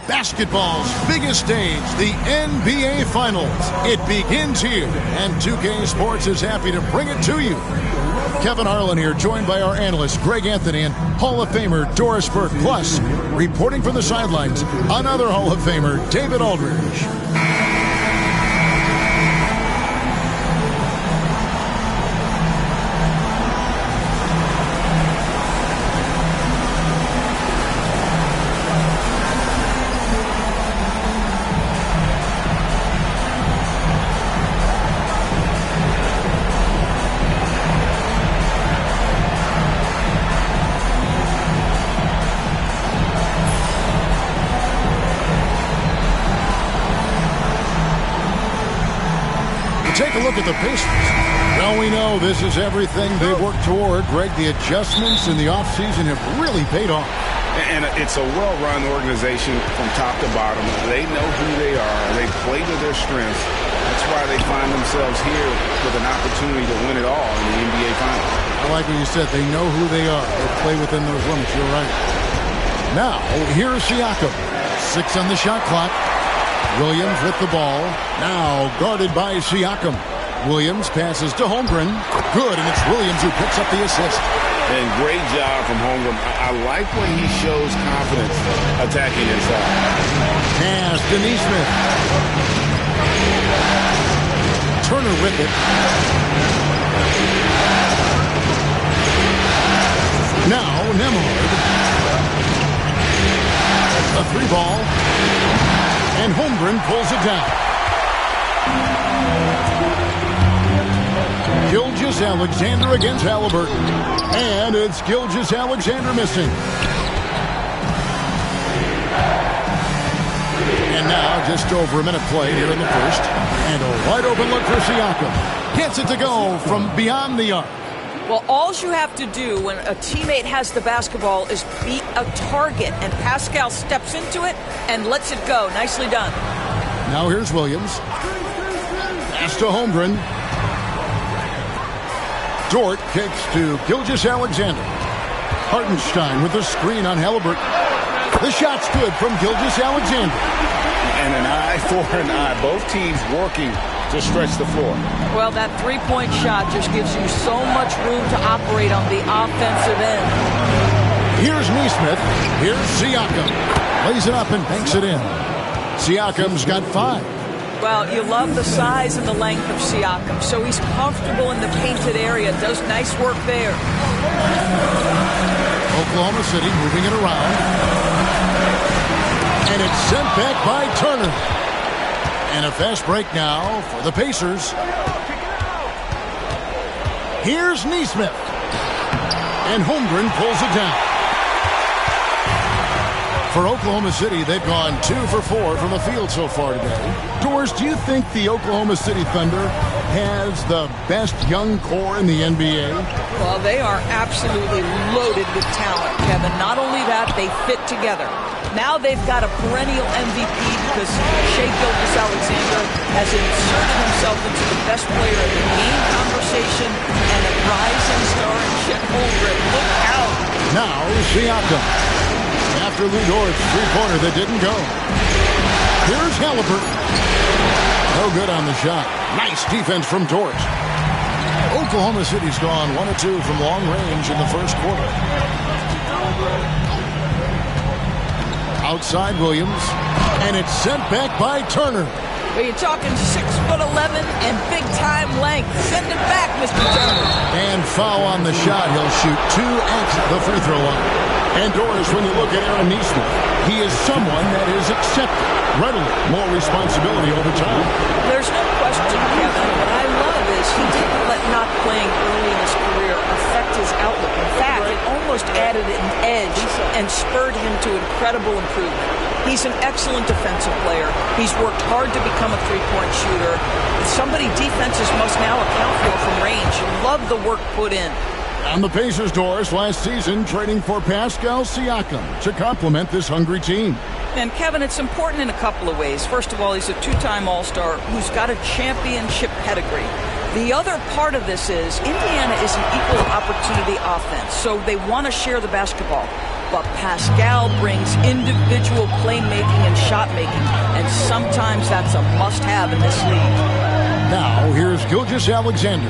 Basketball's biggest stage, the NBA Finals. It begins here, and 2K Sports is happy to bring it to you. Kevin Harlan here, joined by our analyst Greg Anthony and Hall of Famer Doris Burke. Plus, reporting from the sidelines, another Hall of Famer, David Aldridge. Take a look at the Pacers. Well, we know this is everything they worked toward. Greg, the adjustments in the offseason have really paid off. And it's a well-run organization from top to bottom. They know who they are. They play to their strengths. That's why they find themselves here with an opportunity to win it all in the NBA Finals. I like what you said. They know who they are. They play within those limits. You're right. Now, here's Siakam. 6 on the shot clock. Williams with the ball. Now guarded by Siakam. Williams passes to Holmgren. Good, and it's Williams who picks up the assist. And great job from Holmgren. I like when he shows confidence attacking inside. Pass to Neesmith. Turner with it. Now Nembhard. A 3-ball. And Holmgren pulls it down. Gilgeous-Alexander against Halliburton. And it's Gilgeous-Alexander missing. And now just over a minute played here in the first. And a wide open look for Siakam. Gets it to go from beyond the arc. Well, all you have to do when a teammate has the basketball is beat a target, and Pascal steps into it and lets it go. Nicely done. Now here's Williams. Pass to Holmgren. Dort kicks to Gilgeous-Alexander. Hartenstein with the screen on Halliburton. The shot's good from Gilgeous-Alexander. And an eye for an eye. Both teams working to stretch the floor. Well, that three-point shot just gives you so much room to operate on the offensive end. Here's Neesmith. Here's Siakam. Lays it up and banks it in. Siakam's got 5. Well, you love the size and the length of Siakam, so he's comfortable in the painted area. Does nice work there. Oklahoma City moving it around. And it's sent back by Turner. And a fast break now for the Pacers. Here's Neesmith. And Holmgren pulls it down. For Oklahoma City, they've gone 2 for 4 from the field so far today. Doris, do you think the Oklahoma City Thunder has the best young core in the NBA? Well, they are absolutely loaded with talent, Kevin. Not only that, they fit together. Now they've got a perennial MVP because Shai Gilgeous-Alexander has inserted himself into the best player in the game conversation and a rising star in Chet Holmgren. Look out. Now Siakam. After Lou Dort's three-pointer that didn't go. Here's Halliburton. No good on the shot. Nice defense from Dort. Oklahoma City's gone 1 of 2 from long range in the first quarter. Outside Williams, and it's sent back by Turner. Well, you're talking 6'11" and big-time length. Send it back, Mr. Turner. And foul on the shot. He'll shoot 2 at the free throw line. And Doris, when you look at Aaron Neesmith, he is someone that is accepted readily, more responsibility over time. There's no question, Kevin. What I love is he didn't let not playing early in his career affect his outlook. In fact, it almost added an edge and spurred him to incredible improvement. He's an excellent defensive player. He's worked hard to become a three-point shooter. It's somebody defenses must now account for from range. Love the work put in. On the Pacers, Doris, last season trading for Pascal Siakam to complement this hungry team. And Kevin, it's important in a couple of ways. First of all, he's a 2-time All-Star who's got a championship pedigree. The other part of this is Indiana is an equal opportunity offense, so they want to share the basketball. but Pascal brings individual playmaking and shot making, and sometimes that's a must-have in this league. Now, here's Gilgeous-Alexander.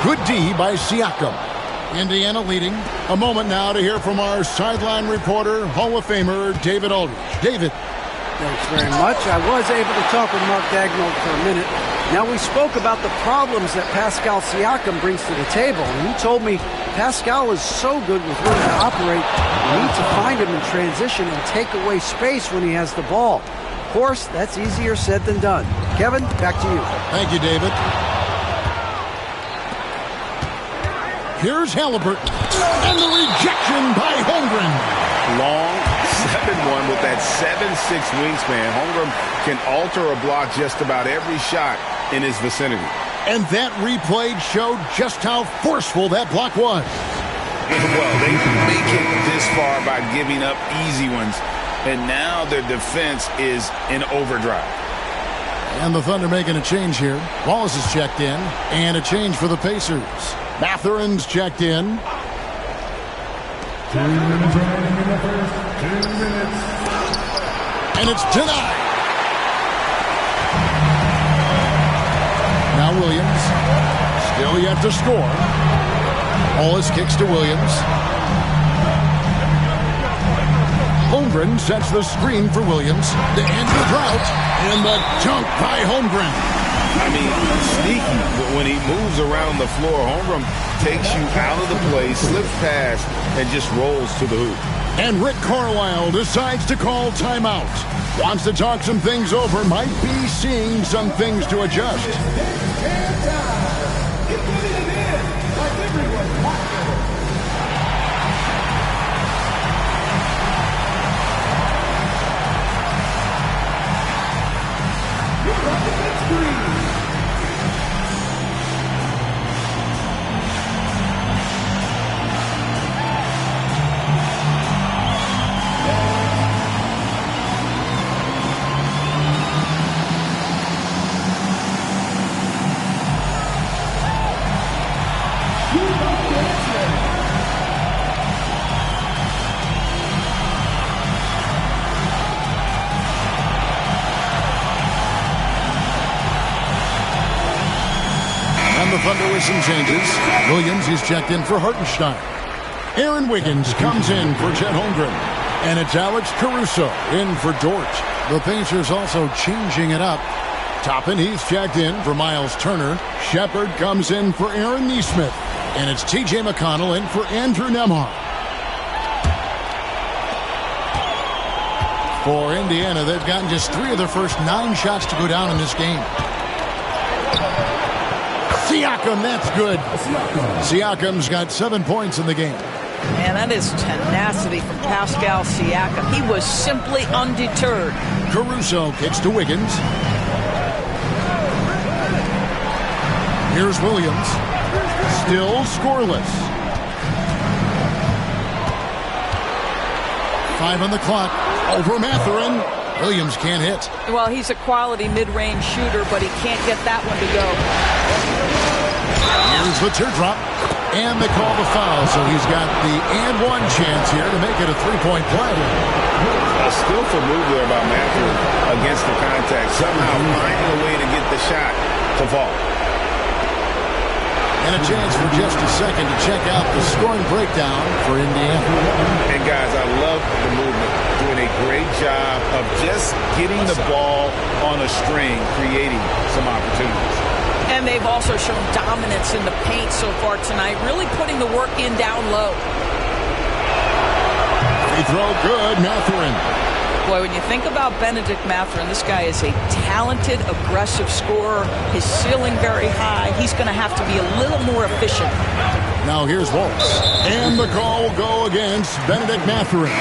Good D by Siakam. Indiana leading. A moment now to hear from our sideline reporter, Hall of Famer David Aldridge. David. Thanks very much. I was able to talk with Mark Dagnall for a minute. Now, we spoke about the problems that Pascal Siakam brings to the table, and he told me Pascal is so good with learning to operate, you need to find him in transition and take away space when he has the ball. Of course, that's easier said than done. Kevin, back to you. Thank you, David. Here's Halliburton. And the rejection by Holmgren. Long 7-1 with that 7'6" wingspan. Holmgren can alter a block just about every shot in his vicinity. And that replay showed just how forceful that block was. Well, they make it this far by giving up easy ones. And now their defense is in overdrive. And the Thunder making a change here. Wallace is checked in. And a change for the Pacers. Mathurin's checked in. 2 minutes remaining in the first. 2 minutes. And it's denied. Now Williams. Still yet to score. Wallace kicks to Williams. Holmgren sets the screen for Williams. The end of the drought. And the dunk by Holmgren. I mean, sneaky, but when he moves around the floor, Holmgren takes you out of the play, slips past, and just rolls to the hoop. And Rick Carlisle decides to call timeout. Wants to talk some things over, might be seeing some things to adjust. The Thunder with some changes. Williams is checked in for Hartenstein. Aaron Wiggins comes in for Chet Holmgren. And it's Alex Caruso in for Dort. The Pacers also changing it up. Toppin, he's checked in for Miles Turner. Shepard comes in for Aaron Nesmith. And it's T.J. McConnell in for Andrew Nembhard. For Indiana, they've gotten just 3 of their first 9 shots to go down in this game. Siakam, that's good. Siakam's got 7 points in the game. And that is tenacity from Pascal Siakam. He was simply undeterred. Caruso kicks to Wiggins. Here's Williams. Still scoreless. 5 on the clock. Over Mathurin. Williams can't hit. Well, he's a quality mid-range shooter, but he can't get that one to go. Here's the teardrop. And they call the foul, so he's got the and one chance here to make it a 3-point play. A skillful move there by Mathurin against the contact. Somehow finding a way to get the shot to fall. And a chance for just a second to check out the scoring breakdown for Indiana. And guys, I love the movement. Doing a great job of just getting the ball on a string, creating some opportunities. And they've also shown dominance in the paint so far tonight, really putting the work in down low. Free throw good, Mathurin. Boy, when you think about Benedict Mathurin, this guy is a talented, aggressive scorer. His ceiling very high. He's going to have to be a little more efficient. Now here's Wallace. And the call will go against Benedict Mathurin.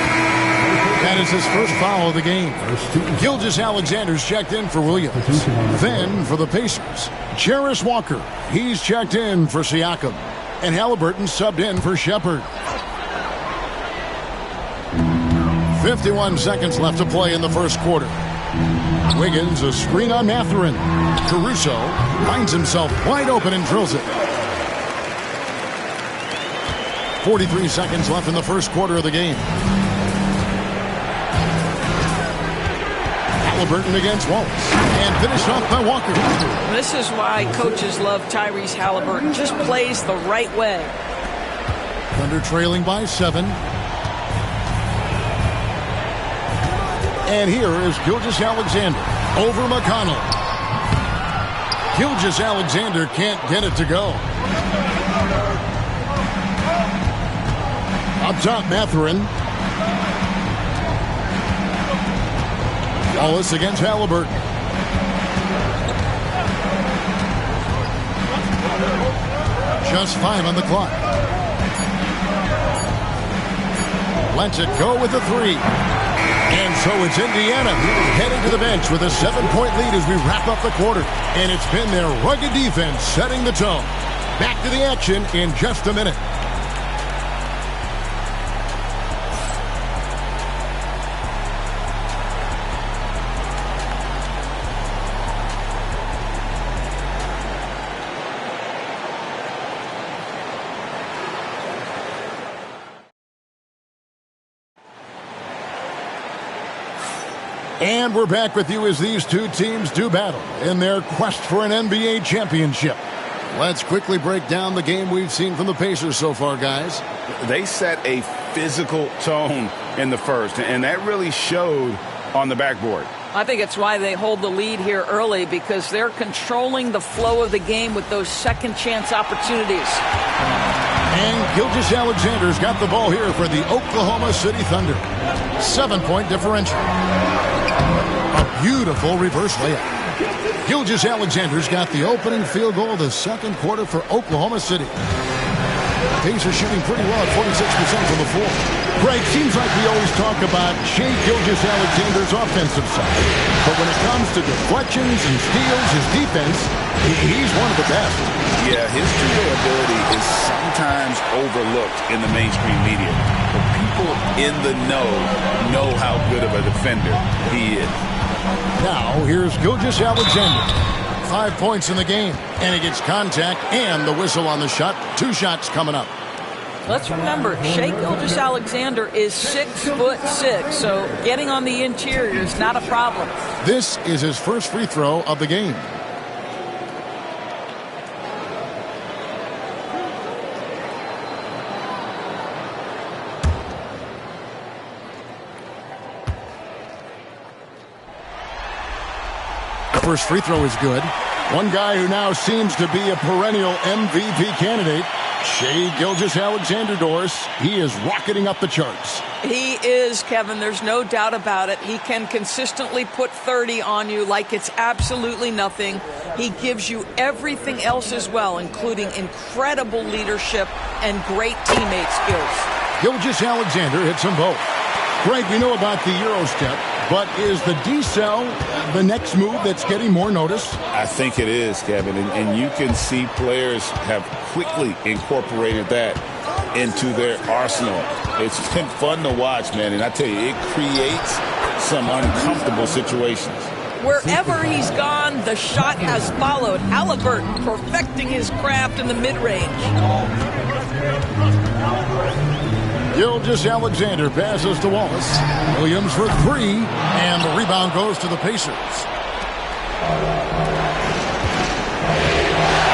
That is his first foul of the game. Gilgeous-Alexander's checked in for Williams. Then for the Pacers, Jarris Walker. He's checked in for Siakam. And Halliburton subbed in for Shepard. 51 seconds left to play in the first quarter. Wiggins, a screen on Mathurin. Caruso finds himself wide open and drills it. 43 seconds left in the first quarter of the game. Halliburton against Wallace. And finished off by Walker. This is why coaches love Tyrese Halliburton. Just plays the right way. Thunder trailing by 7. And here is Gilgeous-Alexander over McConnell. Gilgeous-Alexander can't get it to go. Up top, Mathurin. Wallace against Halliburton. Just 5 on the clock. Lets it go with the 3. And so it's Indiana heading to the bench with a 7-point lead as we wrap up the quarter. And it's been their rugged defense setting the tone. Back to the action in just a minute. And we're back with you as these two teams do battle in their quest for an NBA championship. Let's quickly break down the game we've seen from the Pacers so far, guys. They set a physical tone in the first, and that really showed on the backboard. I think it's why they hold the lead here early, because they're controlling the flow of the game with those second chance opportunities. And Gilgeous-Alexander's got the ball here for the Oklahoma City Thunder. 7-point differential. A beautiful reverse layup. Gilgeous-Alexander's got the opening field goal of the second quarter for Oklahoma City. Pacers shooting pretty well at 46% from the floor. Greg, seems like we always talk about Shai Gilgeous-Alexander's offensive side. But when it comes to deflections and steals, his defense, he's one of the best. Yeah, his two-way ability is sometimes overlooked in the mainstream media. But people in the know how good of a defender he is. Now, here's Gilgeous-Alexander. 5 points in the game, and he gets contact and the whistle on the shot. 2 shots coming up. Let's remember, Shai Gilgeous-Alexander is 6'6", so getting on the interior is not a problem. This is his first free throw of the game. First free throw is good. One guy who now seems to be a perennial MVP candidate, Shai Gilgeous-Alexander, Doris. He is rocketing up the charts. He is, Kevin. There's no doubt about it. He can consistently put 30 on you like it's absolutely nothing. He gives you everything else as well, including incredible leadership and great teammate skills. Gilgeous-Alexander hits them both. Greg, we know about the Euro step, but is the decel the next move that's getting more notice? I think it is, Kevin, and you can see players have quickly incorporated that into their arsenal. It's been fun to watch, man, and I tell you, it creates some uncomfortable situations. Wherever he's gone, the shot has followed. Halliburton perfecting his craft in the mid-range. Gilgeous-Alexander passes to Wallace. Williams for 3, and the rebound goes to the Pacers.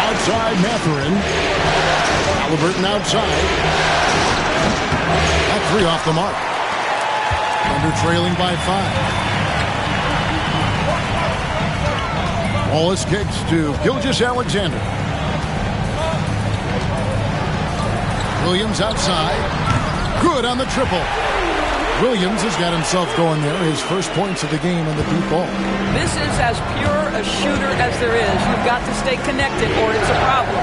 Outside, Mathurin. Halliburton outside. That 3 off the mark. Thunder trailing by 5. Wallace kicks to Gilgeous-Alexander. Williams outside. Good on the triple. Williams has got himself going there. His first points of the game on the deep ball. This is as pure a shooter as there is. You've got to stay connected or it's a problem.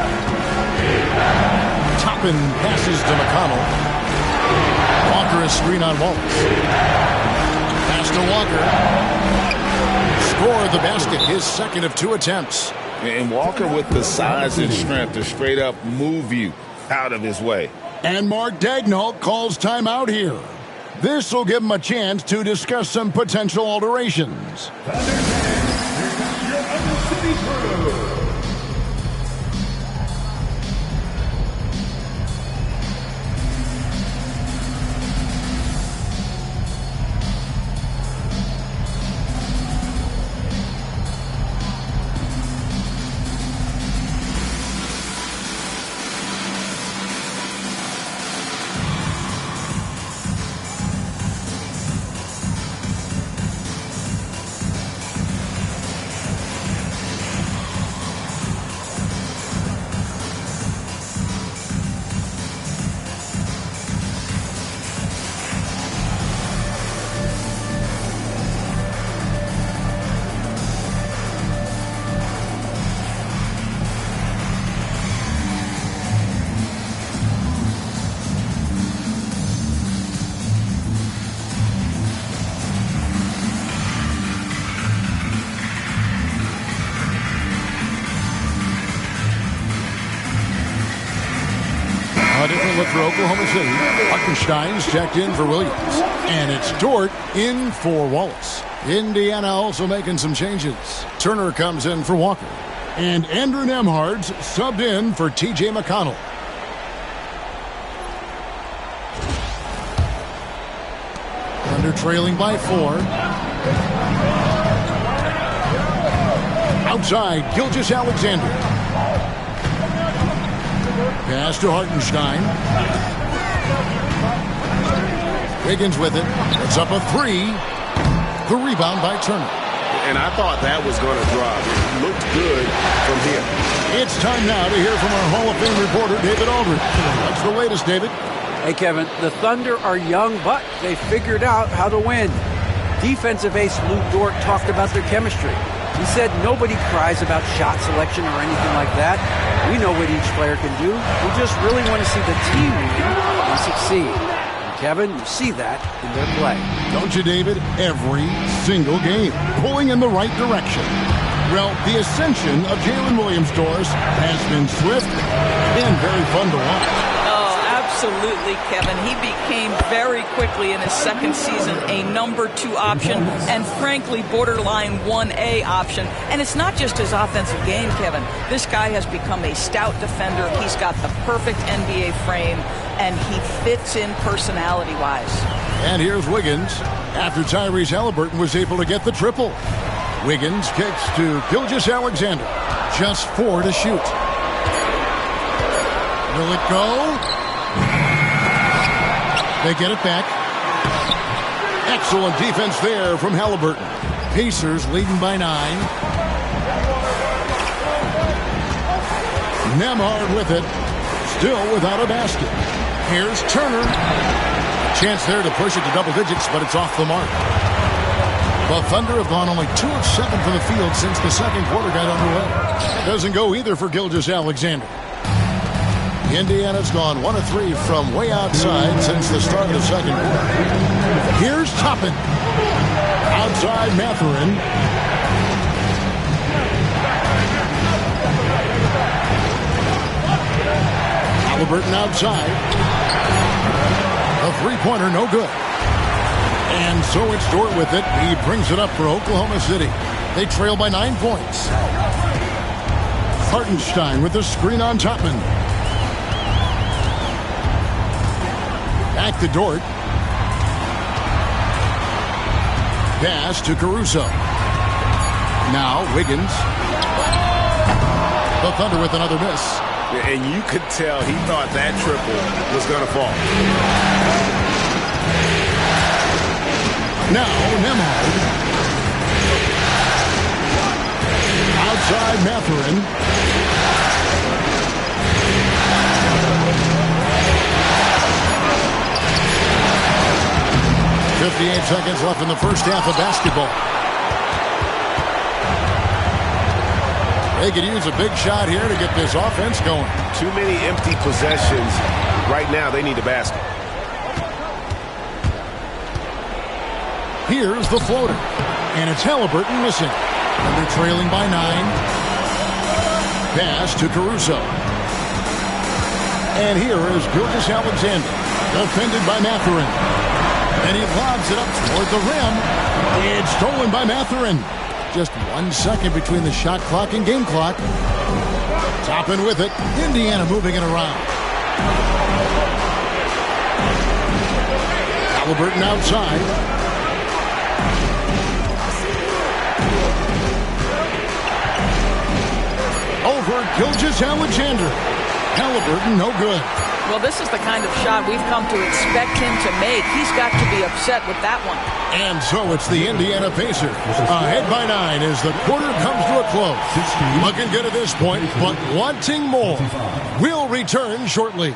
Toppin passes to McConnell. Walker is screen on Wallace. Pass to Walker. Scored the basket. His second of 2 attempts. And Walker with the size and strength to straight up move you out of his way. And Mark Daigneault calls timeout here. This will give him a chance to discuss some potential alterations. Oklahoma City. Hartenstein's checked in for Williams. And it's Dort in for Wallace. Indiana also making some changes. Turner comes in for Walker. And Andrew Nembhard's subbed in for T.J. McConnell. Thunder trailing by 4. Outside, Gilgeous-Alexander. Pass to Hartenstein. Wiggins with it. It's up a 3. The rebound by Turner. And I thought that was going to drop. It looked good from here. It's time now to hear from our Hall of Fame reporter, David Aldridge. What's the latest, David? Hey, Kevin, the Thunder are young, but they figured out how to win. Defensive ace Lou Dort talked about their chemistry. He said nobody cries about shot selection or anything like that. We know what each player can do. We just really want to see the team win and succeed. Kevin, you see that in their play. Don't you, David? Every single game, pulling in the right direction. Well, the ascension of Jalen Williams-Dort has been swift and very fun to watch. Oh, absolutely, Kevin. He became very quickly in his second season a number 2 option and, frankly, borderline 1A option. And it's not just his offensive game, Kevin. This guy has become a stout defender. He's got the perfect NBA frame, and he fits in personality-wise. And here's Wiggins after Tyrese Halliburton was able to get the triple. Wiggins kicks to Gilgeous-Alexander. Just 4 to shoot. Will it go? They get it back. Excellent defense there from Halliburton. Pacers leading by 9. Nembhard with it. Still without a basket. Here's Turner. Chance there to push it to double digits, but it's off the mark. The Thunder have gone only 2 of 7 from the field since the second quarter got underway. Doesn't go either for Gilgeous-Alexander. Indiana's gone 1 of 3 from way outside since the start of the second quarter. Here's Toppin. Outside Mathurin. Halliburton outside. A three-pointer, no good. And so it's Dort with it. He brings it up for Oklahoma City. They trail by 9 points. Hartenstein with the screen on Toppin. Back to Dort. Pass to Caruso. Now Wiggins. The Thunder with another miss. And you could tell he thought that triple was going to fall. Now Nembhard. Outside Mathurin. .58 seconds left in the first half of basketball. They could use a big shot here to get this offense going. Too many empty possessions. Right now, they need a basket. Here's the floater. And it's Halliburton missing. And they're trailing by 9. Pass to Caruso. And here is Gilgeous-Alexander. Defended by Mathurin. And he lobs it up toward the rim. It's stolen by Mathurin. Just 1 second between the shot clock and game clock. Toppin with it. Indiana moving it around. Halliburton outside. Over Gilgeous-Alexander. Halliburton, no good. Well, this is the kind of shot we've come to expect him to make. He's got to be upset with that one. And so it's the Indiana Pacers. Ahead by 9 as the quarter comes to a close. Looking good at this point, but wanting more. We'll return shortly.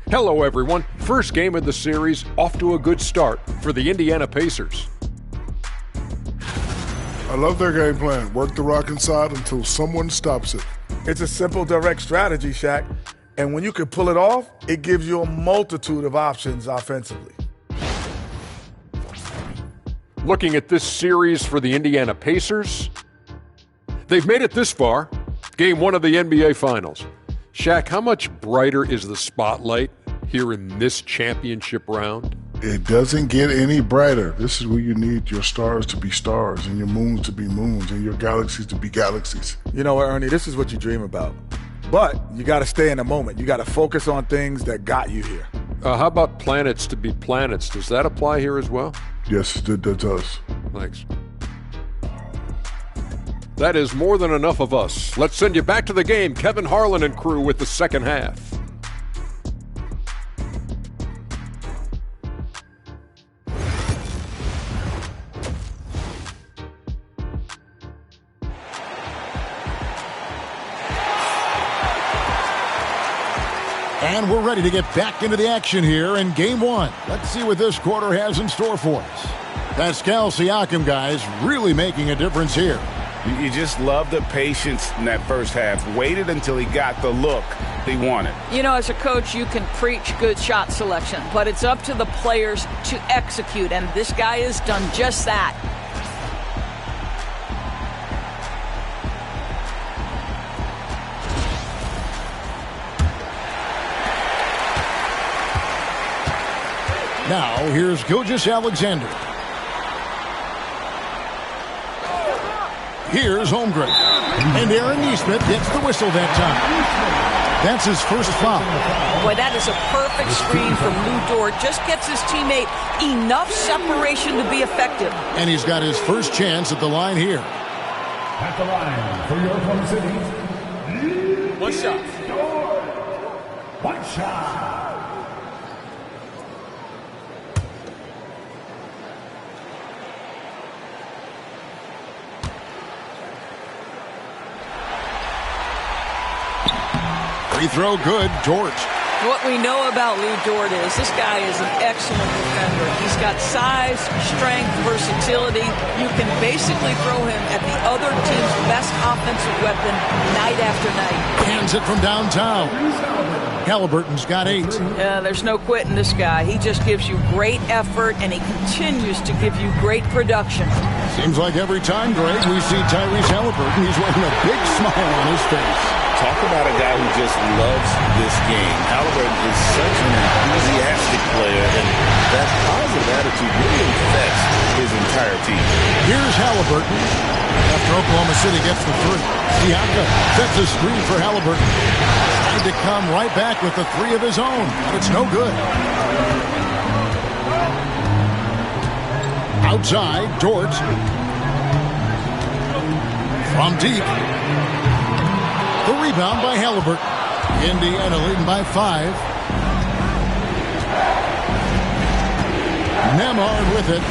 Hello, everyone. First game of the series, off to a good start for the Indiana Pacers. I love their game plan. Work the rock inside until someone stops it. It's a simple, direct strategy, Shaq. And when you can pull it off, it gives you a multitude of options offensively. Looking at this series for the Indiana Pacers, they've made it this far, game 1 of the NBA Finals. Shaq, how much brighter is the spotlight here in this championship round? It doesn't get any brighter. This is where you need your stars to be stars and your moons to be moons and your galaxies to be galaxies. You know what, Ernie? This is what you dream about. But you got to stay in the moment. You got to focus on things that got you here. How about planets to be planets? Does that apply here as well? Yes, that does. Thanks. That is more than enough of us. Let's send you back to the game. Kevin Harlan and crew with the second half. And we're ready to get back into the action here in Game 1. Let's see what this quarter has in store for us. Pascal Siakam, guys, really making a difference here. You just love the patience in that first half. Waited until he got the look he wanted. You know, as a coach, you can preach good shot selection, but it's up to the players to execute, and this guy has done just that. Now, here's Gilgeous-Alexander. Here's Holmgren. And Aaron Nesmith gets the whistle that time. That's his first foul. Boy, that is a perfect screen from Lou Dort. Just gets his teammate enough separation to be effective. And he's got his first chance at the line here. At the line for your Oklahoma City. One shot. One shot. Free throw good, Dort. What we know about Lou Dort is this guy is an excellent defender. He's got size, strength, versatility. You can basically throw him at the other team's best offensive weapon night after night. Hands it from downtown. Halliburton's got 8. There's no quitting this guy. He just gives you great effort, and he continues to give you great production. Seems like every time, Greg, we see Tyrese Halliburton, he's wearing a big smile on his face. Talk about a guy who just loves this game. Halliburton is such an enthusiastic player, and that positive attitude really infects his entire team. Here's Halliburton after Oklahoma City gets the 3. Siakam sets a screen for Halliburton. Trying to come right back with the 3 of his own, but it's no good. Outside, Dort. From deep. The rebound by Halliburton. Indiana leading by 5. Nembhard with it.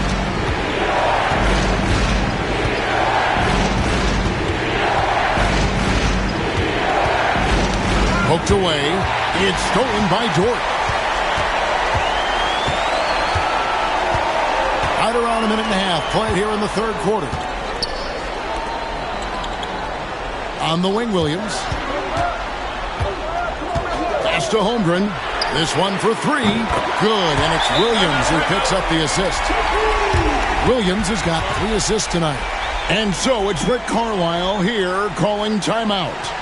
Poked away. It's stolen by Dort. Right around a minute and a half played here in the third quarter. On the wing, Williams. Pass to Holmgren. This one for 3. Good, and it's Williams who picks up the assist. Williams has got 3 assists tonight. And so it's Rick Carlisle here calling timeout.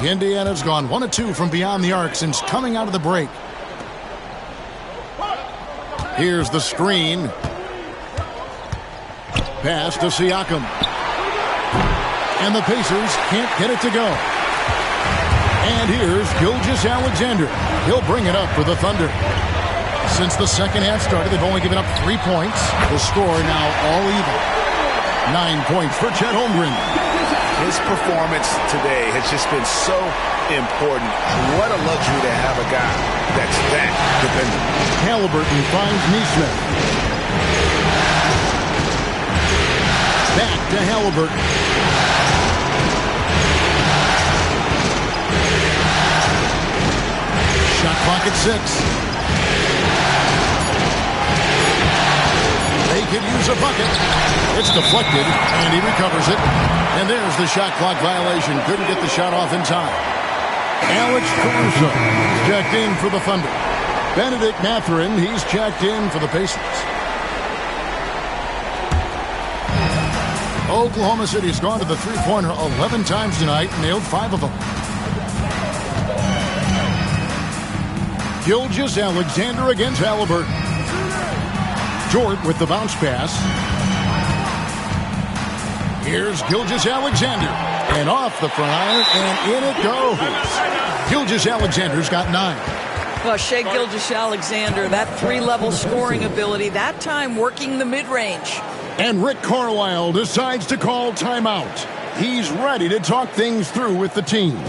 Indiana's gone 1 of 2 from beyond the arc since coming out of the break. Here's the screen. Pass to Siakam. and the Pacers can't get it to go. And here's Gilgeous-Alexander. He'll bring it up for the Thunder. Since the second half started, they've only given up 3 points. The score now all even. 9 points for Chet Holmgren. His performance today has just been so important. What a luxury to have a guy that's that dependent. Halliburton finds Neesmith. Back to Halliburton. Shot clock at 6. They could use a bucket. It's deflected, and he recovers it. And there's the shot clock violation. Couldn't get the shot off in time. Alex Caruso checked in for the Thunder. Benedict Mathurin, he's checked in for the Pacers. Oklahoma City has gone to the three-pointer 11 times tonight, nailed 5 of them. Gilgeous-Alexander against Halliburton. Jort with the bounce pass. Here's Gilgeous-Alexander. And off the front iron, and in it goes. Gilgeous-Alexander's got 9. Well, Shai Gilgeous-Alexander, that 3-level scoring ability, that time working the mid-range. And Rick Carlisle decides to call timeout. He's ready to talk things through with the team.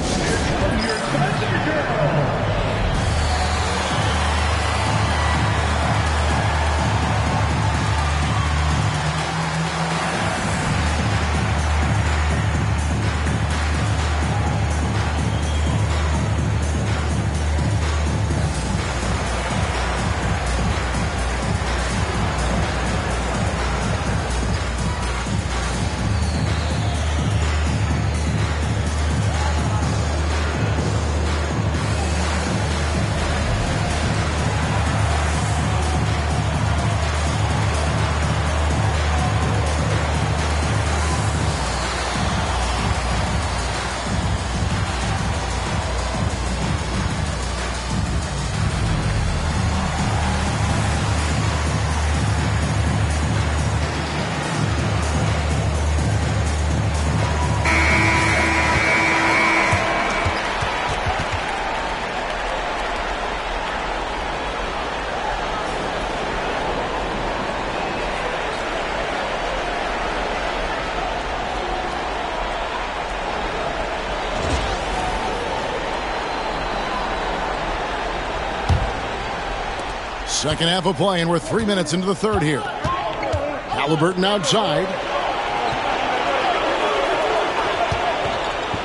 Second half of play, and we're 3 minutes into the third here. Halliburton outside.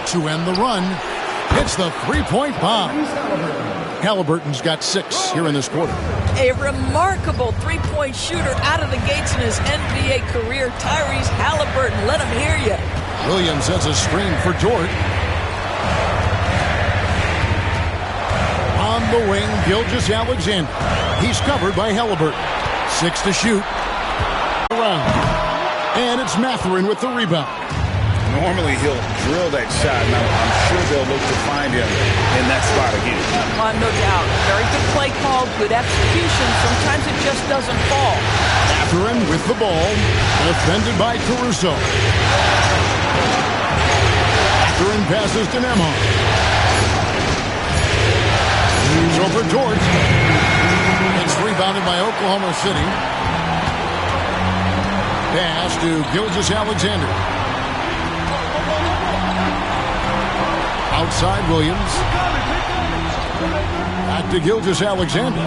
To end the run, hits the three-point bomb. Halliburton's got 6 here in this quarter. A remarkable three-point shooter out of the gates in his NBA career, Tyrese Halliburton. Let him hear you. Williams has a screen for Jort. On the wing, Gilgeous-Alexander. He's covered by Halliburton. 6 to shoot. Around. And it's Mathurin with the rebound. Normally he'll drill that shot, and I'm sure they'll look to find him in that spot again. No doubt. Very good play call, good execution. Sometimes it just doesn't fall. Mathurin with the ball. Defended by Caruso. Mathurin passes to Nembhard. He's over George. It's rebounded by Oklahoma City. Pass to Gilgeous-Alexander. Outside Williams. Back to Gilgeous-Alexander.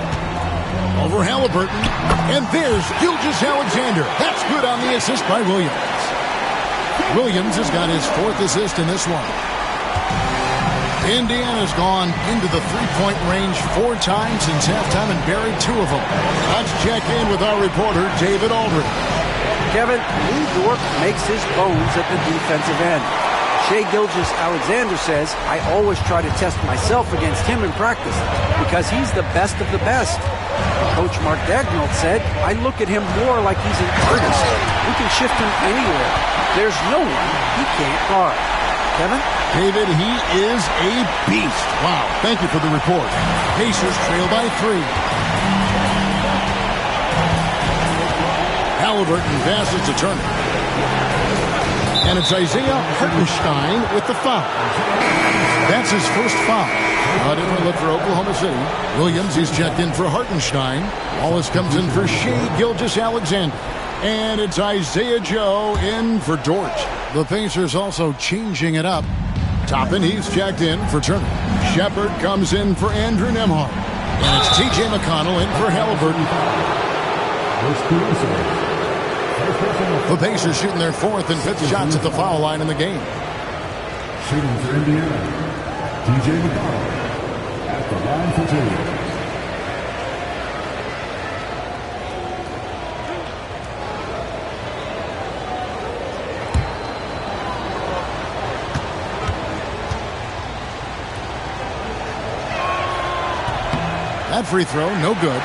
Over Halliburton. And there's Gilgeous-Alexander. That's good on the assist by Williams. Williams has got his 4th assist in this one. Indiana's gone into the three-point range 4 times since halftime and buried 2 of them. Let's check in with our reporter, David Aldridge. Kevin, New York makes his bones at the defensive end. Shai Gilgeous-Alexander says, I always try to test myself against him in practice because he's the best of the best. Coach Mark Daigneault said, I look at him more like he's an artist. We can shift him anywhere. There's no one he can't guard. Kevin? David, he is a beast. Wow. Thank you for the report. Pacers trail by 3. Halliburton passes to Turner. And it's Isaiah Hartenstein with the foul. That's his first foul. A different look for Oklahoma City. Williams, he's checked in for Hartenstein. Wallace comes in for Shai Gilgeous-Alexander. And it's Isaiah Joe in for Dort. The Pacers also changing it up. Toppin, he's checked in for Turner. Shepard comes in for Andrew Nembhard. And it's T.J. McConnell in for Halliburton. The Pacers shooting their fourth and fifth shots at the foul line in the game. Shooting for Indiana, T.J. McConnell at the line for two. That free throw, no good.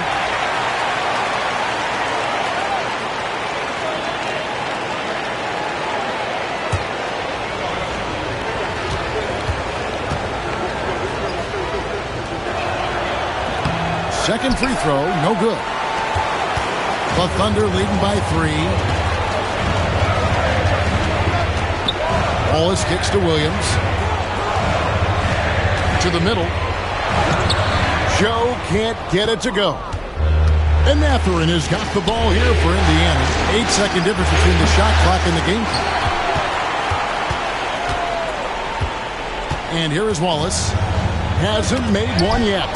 Second free throw, no good. The Thunder leading by 3. Wallace kicks to Williams. To the middle. Joe can't get it to go. And Mathurin has got the ball here for Indiana. 8-second difference between the shot clock and the game clock. And here is Wallace. Hasn't made one yet.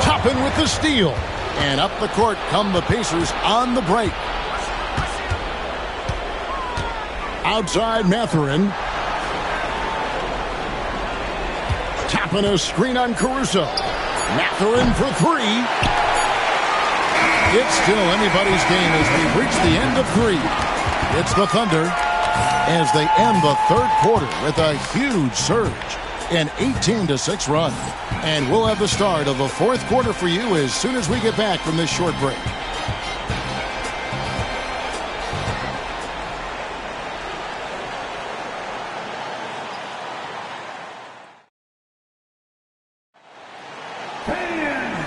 Toppin with the steal. And up the court come the Pacers on the break. Outside Mathurin. Toppin a screen on Caruso. Mathurin for 3. It's still anybody's game as we reach the end of 3. It's the Thunder as they end the third quarter with a huge surge. An 18-6 run. And we'll have the start of the fourth quarter for you as soon as we get back from this short break.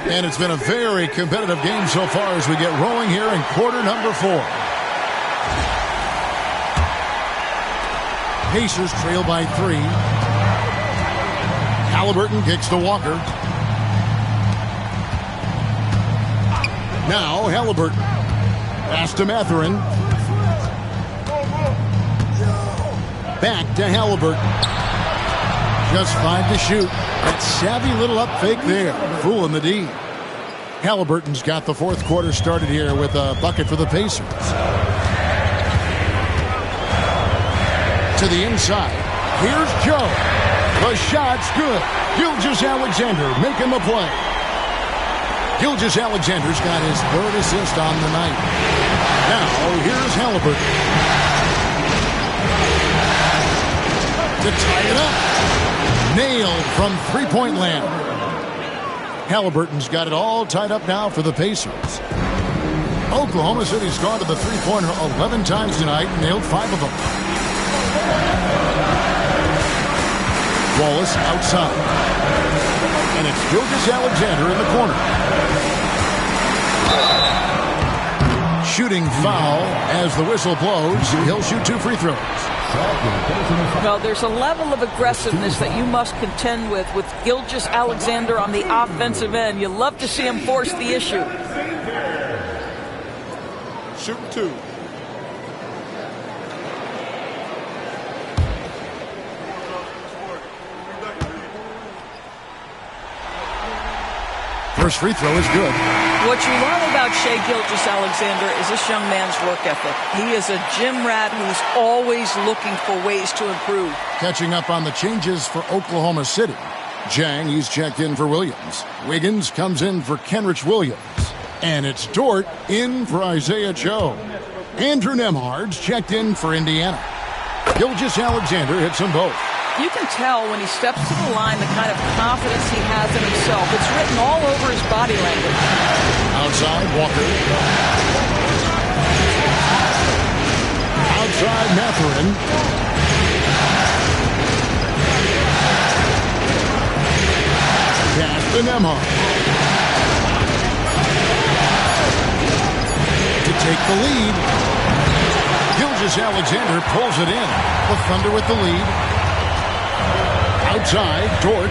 And it's been a very competitive game so far as we get rolling here in quarter number 4. Pacers trail by 3. Halliburton kicks to Walker. Now Halliburton. Pass to Mathurin. Back to Halliburton. Just 5 to shoot. That savvy little up fake there. Fooling the D. Halliburton's got the fourth quarter started here with a bucket for the Pacers. To the inside. Here's Joe. The shot's good. Gilgeous-Alexander making the play. Gilgeous-Alexander's got his third assist on the night. Now, here's Halliburton. To tie it up. Nailed from three-point land. Halliburton's got it all tied up now for the Pacers. Oklahoma City's gone to the three-pointer 11 times tonight and nailed 5 of them. Wallace outside. And it's Gilgeous-Alexander in the corner. Shooting foul as the whistle blows. He'll shoot 2 free throws. Well, there's a level of aggressiveness that you must contend with Gilgeous-Alexander on the offensive end. You love to see him force the issue. Shoot 2. First free throw is good. What you love about Shai Gilgeous-Alexander is this young man's work ethic. He is a gym rat who's always looking for ways to improve. Catching up on the changes for Oklahoma City. Jang, he's checked in for Williams. Wiggins comes in for Kenrich Williams. And it's Dort in for Isaiah Joe. Andrew Nembhard's checked in for Indiana. Gilgeous-Alexander hits them both. You can tell when he steps to the line the kind of confidence he has in himself. It's written all over his body language. Outside, Walker. Outside, Mathurin. Pass to Nembhard. To take the lead. Gilgeous-Alexander pulls it in. The Thunder with the lead. Outside, Dort.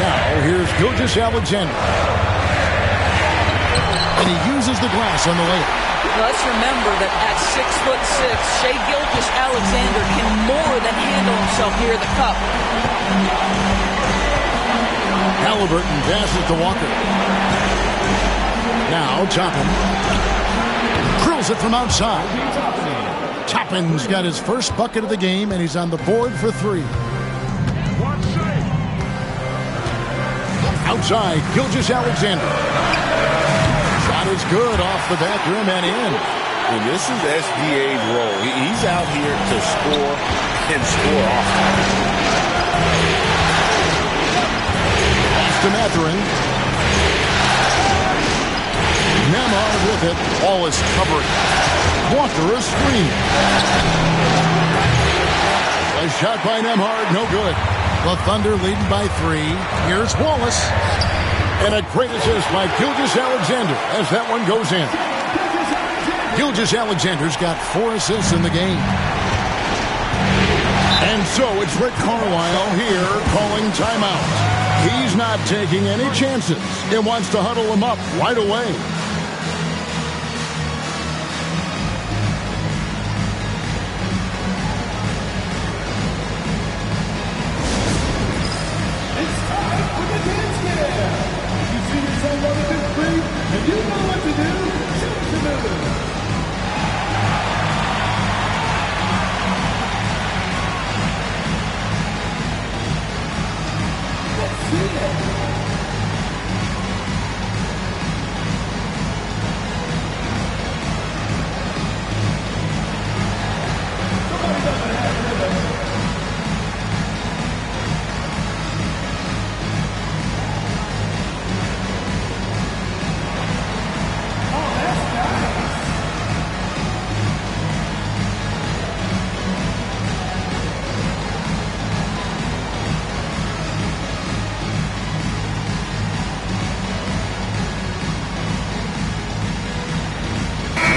Now here's Gilgeous-Alexander. And he uses the glass on the layup. Let's remember that at 6'6", Shai Gilgeous-Alexander can more than handle himself near the cup. Halliburton passes to Walker. Now Toppin drills it from outside. Toppin's got his first bucket of the game, and he's on the board for 3. Outside, Gilgeous-Alexander. Shot is good off the back rim and in. And this is SGA's role. He's out here to score and score often. Pass to Mathurin. Nembhard with it. All is covered. Walker a screen. A shot by Nembhard, no good. The Thunder leading by 3. Here's Wallace. And a great assist by Gilgeous-Alexander as that one goes in. Gilgeous-Alexander's got 4 assists in the game. And so it's Rick Carlisle here calling timeout. He's not taking any chances. He wants to huddle him up right away. And you know what to do. Shoot the move. Let's see it. Somebody doesn't have rhythm.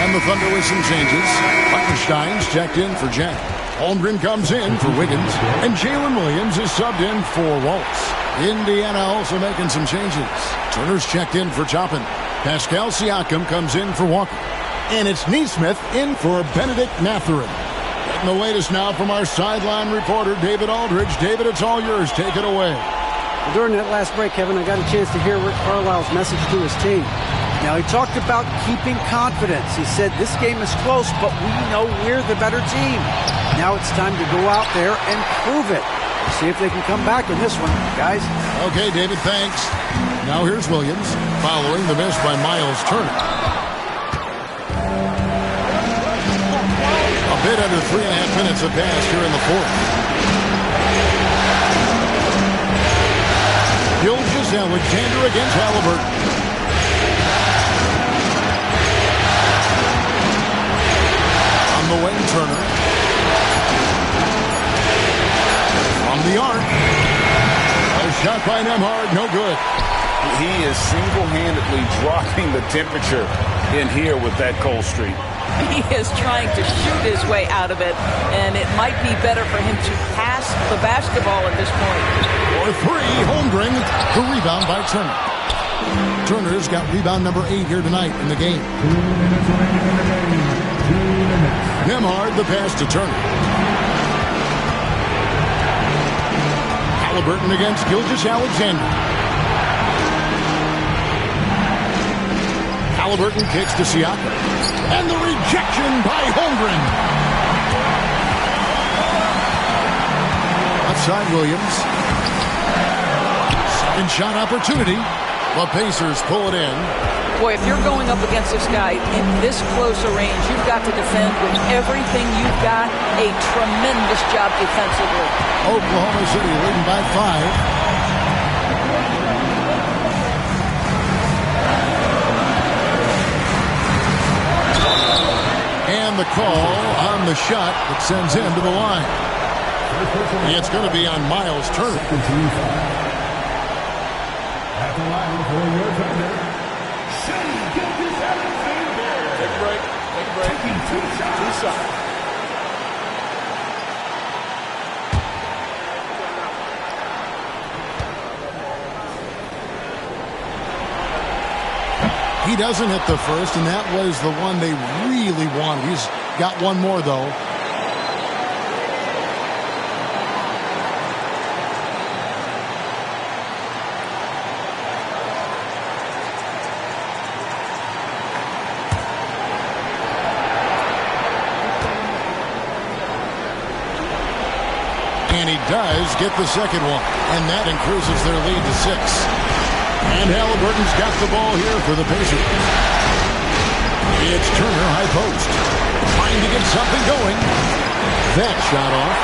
The Thunder with some changes. Buckenstein's checked in for Jack. Holmgren comes in for Wiggins. And Jalen Williams is subbed in for Waltz. Indiana also making some changes. Turner's checked in for Toppin. Pascal Siakam comes in for Walker. And it's Neesmith in for Benedict Mathurin. Getting the latest now from our sideline reporter, David Aldridge. David, it's all yours. Take it away. During that last break, Kevin, I got a chance to hear Rick Carlisle's message to his team. Now, he talked about keeping confidence. He said, this game is close, but we know we're the better team. Now it's time to go out there and prove it. See if they can come back in this one, guys. Okay, David, thanks. Now here's Williams, following the miss by Miles Turner. A bit under 3.5 minutes have passed here in the fourth. Gilgeous-Alexander against Halliburton. The wing, Turner. From the arc. A shot by Nembhard, no good. He is single-handedly dropping the temperature in here with that cold streak. He is trying to shoot his way out of it, and it might be better for him to pass the basketball at this point. For 3, Holmgren. The rebound by Turner. Turner's got rebound number 8 here tonight in the game. 2 minutes remaining in the game. 2 minutes. Nembhard, the pass to Turner. Halliburton against Gilgeous-Alexander. Halliburton kicks to Siakam. And the rejection by Holmgren. Outside Williams. Second shot opportunity. The Pacers pull it in. Boy, if you're going up against this guy in this close a range, you've got to defend with everything you've got. A tremendous job defensively. Oklahoma City leading by 5. And the call on the shot that sends him to the line. It's going to be on Miles Turner. At the line for your defender, Shai Gilgeous-Alexander. break. Two shots. He doesn't hit the first, and that was the one they really wanted. He's got one more, though. And he does get the second one, and that increases their lead to 6. And Halliburton's got the ball here for the Pacers. It's Turner, high post. Trying to get something going. That shot off.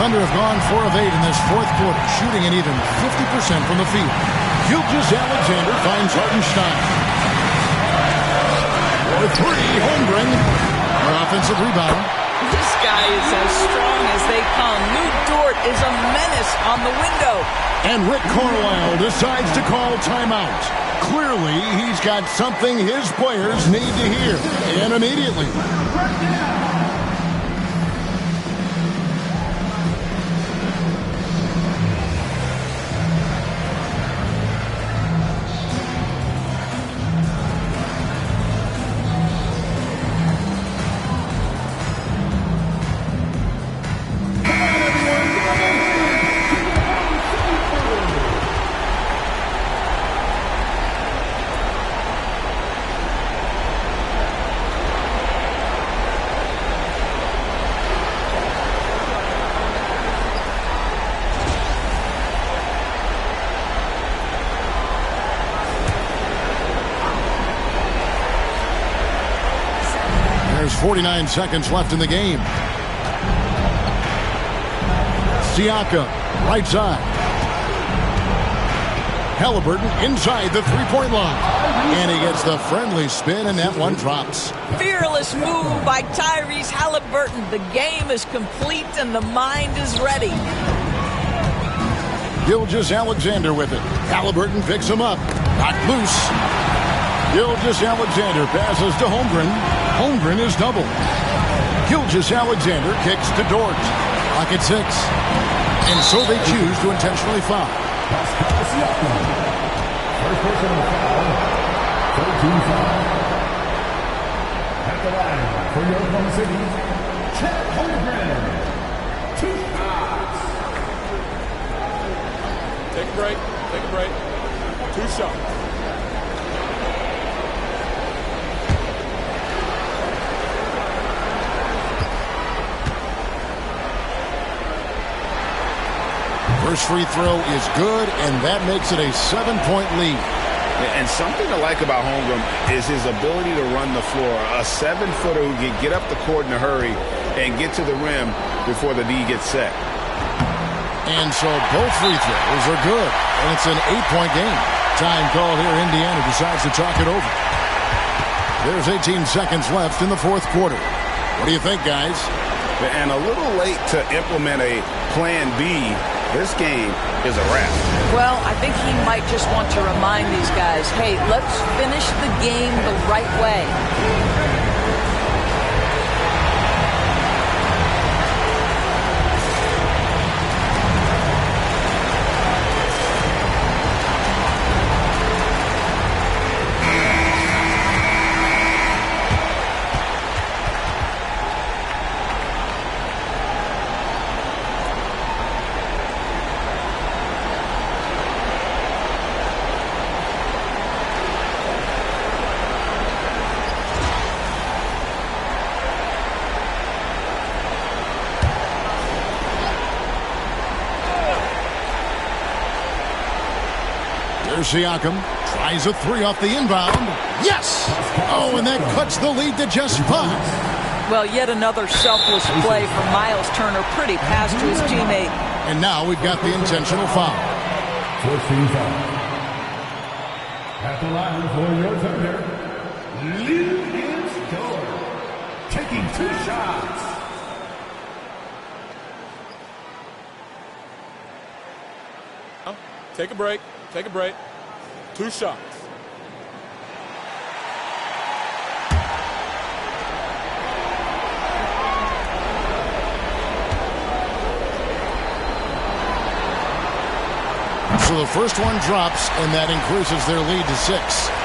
Thunder have gone 4 of 8 in this fourth quarter, shooting an even 50% from the field. Gilgeous-Alexander finds Hartenstein. For 3, Holmgren. An offensive rebound. This guy is as strong as they come. Lou Dort is a menace on the window. And Rick Carlisle decides to call timeout. Clearly, he's got something his players need to hear. And immediately. There's 49 seconds left in the game. Siakam, right side. Halliburton inside the three-point line. And he gets the friendly spin, and that one drops. Fearless move by Tyrese Halliburton. The game is complete, and the mind is ready. Gilgeous-Alexander with it. Halliburton picks him up. Not loose. Gilgeous-Alexander passes to Holmgren. Holmgren is doubled. Gilgeous-Alexander kicks to Dort. Clock at 6. And so they choose to intentionally foul. First personal foul. 13 foul. At the line for your Oklahoma City, Chet Holmgren. 2 shots. Take a break. Take a break. 2 shots. First free throw is good, and that makes it a 7-point lead. And something to like about Holmgren is his ability to run the floor. A 7-footer who can get up the court in a hurry and get to the rim before the D gets set. And so both free throws are good, and it's an 8-point game. Time call here. Indiana decides to talk it over. There's 18 seconds left in the fourth quarter. What do you think, guys? And a little late to implement a plan B. This game is a wrap. Well, I think he might just want to remind these guys, hey, let's finish the game the right way. Siakam tries a 3 off the inbound. Yes! Oh, and that cuts the lead to just 5. Well, yet another selfless play from Miles Turner. Pretty pass to his teammate. And now we've got the intentional foul. 14 foul. At the line for your Thunder, Lou Dort, taking 2 shots. Take a break. Take a break. 2 shots. So the first one drops, and that increases their lead to 6.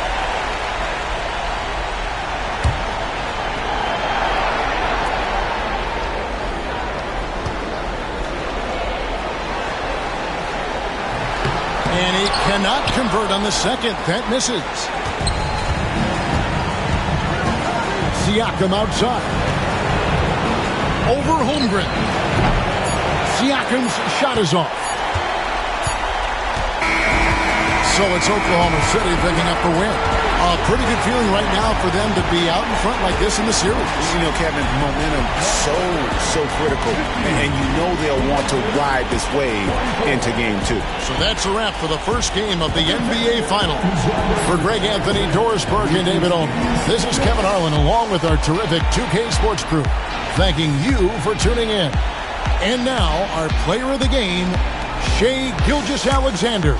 And he cannot convert on the second. That misses. Siakam outside. Over Holmgren. Siakam's shot is off. So it's Oklahoma City picking up the win. A pretty good feeling right now for them to be out in front like this in the series. You know, Kevin, momentum so critical. And you know they'll want to ride this wave into game 2. So that's a wrap for the first game of the NBA Finals. For Greg Anthony, Doris Burke, and David Owen, this is Kevin Harlan along with our terrific 2K Sports crew, thanking you for tuning in. And now, our player of the game, Shai Gilgeous-Alexander.